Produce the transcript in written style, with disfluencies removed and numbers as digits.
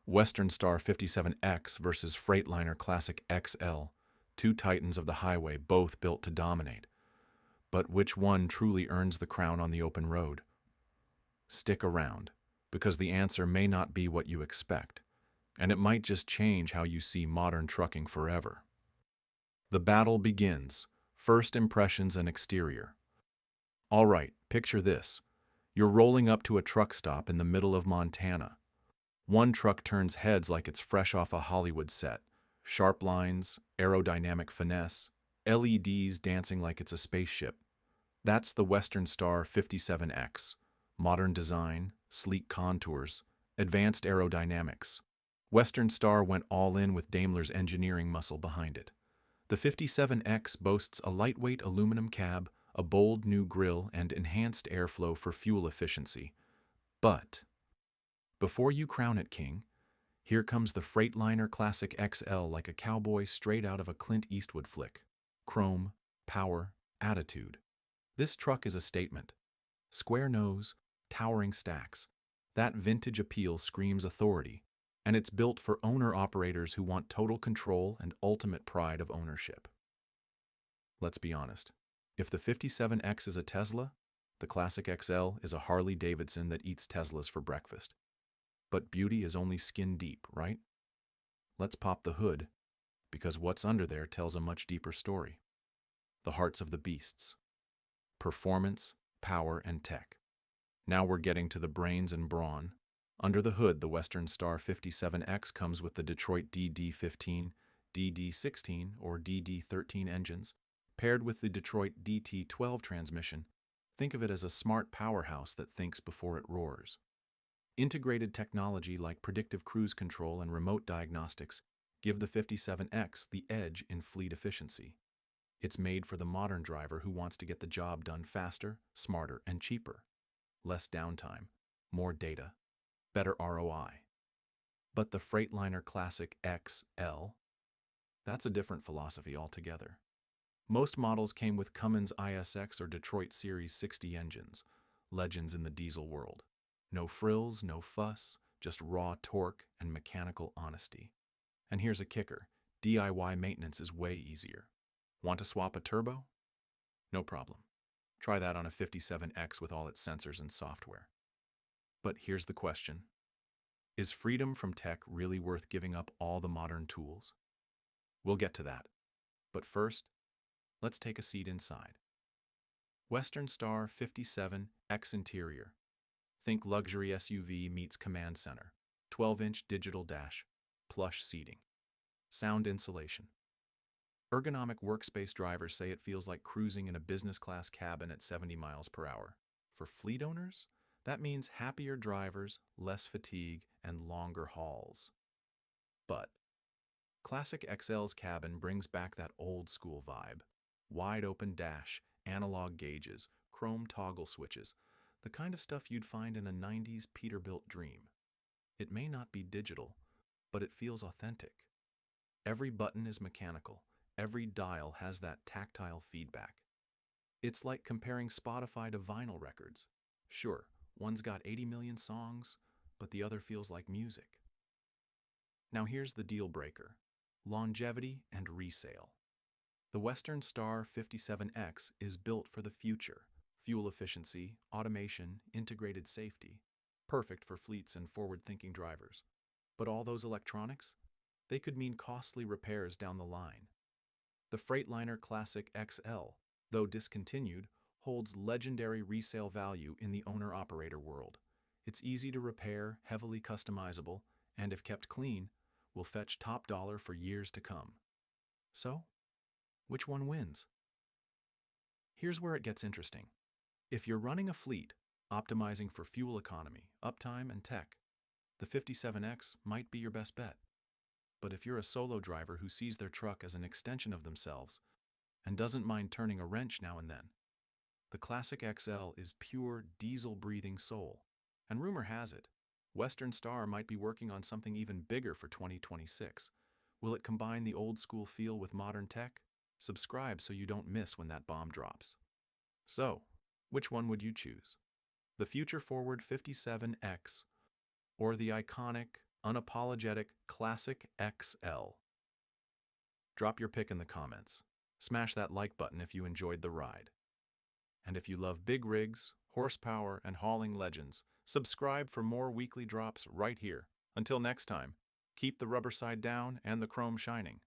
Western Star 57X versus Freightliner Classic XL, two titans of the highway, both built to dominate. But which one truly earns the crown on the open road? Stick around, because the answer may not be what you expect, and it might just change how you see modern trucking forever. The battle begins. First impressions and exterior. All right, picture this. You're rolling up to a truck stop in the middle of Montana. One truck turns heads like it's fresh off a Hollywood set. Sharp lines, aerodynamic finesse, LEDs dancing like it's a spaceship. That's the Western Star 57X. Modern design, sleek contours, advanced aerodynamics. Western Star went all in with Daimler's engineering muscle behind it. The 57X boasts a lightweight aluminum cab, a bold new grille, and enhanced airflow for fuel efficiency. But before you crown it king, here comes the Freightliner Classic XL like a cowboy straight out of a Clint Eastwood flick. Chrome, power, attitude. This truck is a statement. Square nose, towering stacks. That vintage appeal screams authority, and it's built for owner-operators who want total control and ultimate pride of ownership. Let's be honest. If the 57X is a Tesla, the Classic XL is a Harley-Davidson that eats Teslas for breakfast. But beauty is only skin deep, right? Let's pop the hood, because what's under there tells a much deeper story. The hearts of the beasts. Performance, power, and tech. Now we're getting to the brains and brawn. Under the hood, the Western Star 57X comes with the Detroit DD15, DD16, or DD13 engines, paired with the Detroit DT12 transmission. Think of it as a smart powerhouse that thinks before it roars. Integrated technology like predictive cruise control and remote diagnostics give the 57X the edge in fleet efficiency. It's made for the modern driver who wants to get the job done faster, smarter, and cheaper. Less downtime, more data, better ROI. But the Freightliner Classic XL? That's a different philosophy altogether. Most models came with Cummins ISX or Detroit Series 60 engines, legends in the diesel world. No frills, no fuss, just raw torque and mechanical honesty. And here's a kicker. DIY maintenance is way easier. Want to swap a turbo? No problem. Try that on a 57X with all its sensors and software. But here's the question. Is freedom from tech really worth giving up all the modern tools? We'll get to that. But first, let's take a seat inside. Western Star 57X interior. Think luxury SUV meets command center. 12-inch digital dash, plush seating. Sound insulation. Ergonomic workspace. Drivers say it feels like cruising in a business-class cabin at 70 miles per hour. For fleet owners, that means happier drivers, less fatigue, and longer hauls. But Classic XL's cabin brings back that old-school vibe. Wide-open dash, analog gauges, chrome toggle switches, the kind of stuff you'd find in a 90s Peterbilt dream. It may not be digital, but it feels authentic. Every button is mechanical. Every dial has that tactile feedback. It's like comparing Spotify to vinyl records. Sure, one's got 80 million songs, but the other feels like music. Now here's the deal breaker. Longevity and resale. The Western Star 57X is built for the future. Fuel efficiency, automation, integrated safety. Perfect for fleets and forward-thinking drivers. But all those electronics? They could mean costly repairs down the line. The Freightliner Classic XL, though discontinued, holds legendary resale value in the owner-operator world. It's easy to repair, heavily customizable, and if kept clean, will fetch top dollar for years to come. So, which one wins? Here's where it gets interesting. If you're running a fleet, optimizing for fuel economy, uptime, and tech, the 57X might be your best bet. But if you're a solo driver who sees their truck as an extension of themselves and doesn't mind turning a wrench now and then, the Classic XL is pure diesel-breathing soul. And rumor has it, Western Star might be working on something even bigger for 2026. Will it combine the old-school feel with modern tech? Subscribe so you don't miss when that bomb drops. So, which one would you choose? The future-forward 57X or the iconic, unapologetic Classic XL. Drop your pick in the comments. Smash that like button if you enjoyed the ride. And if you love big rigs, horsepower, and hauling legends, subscribe for more weekly drops right here. Until next time, keep the rubber side down and the chrome shining.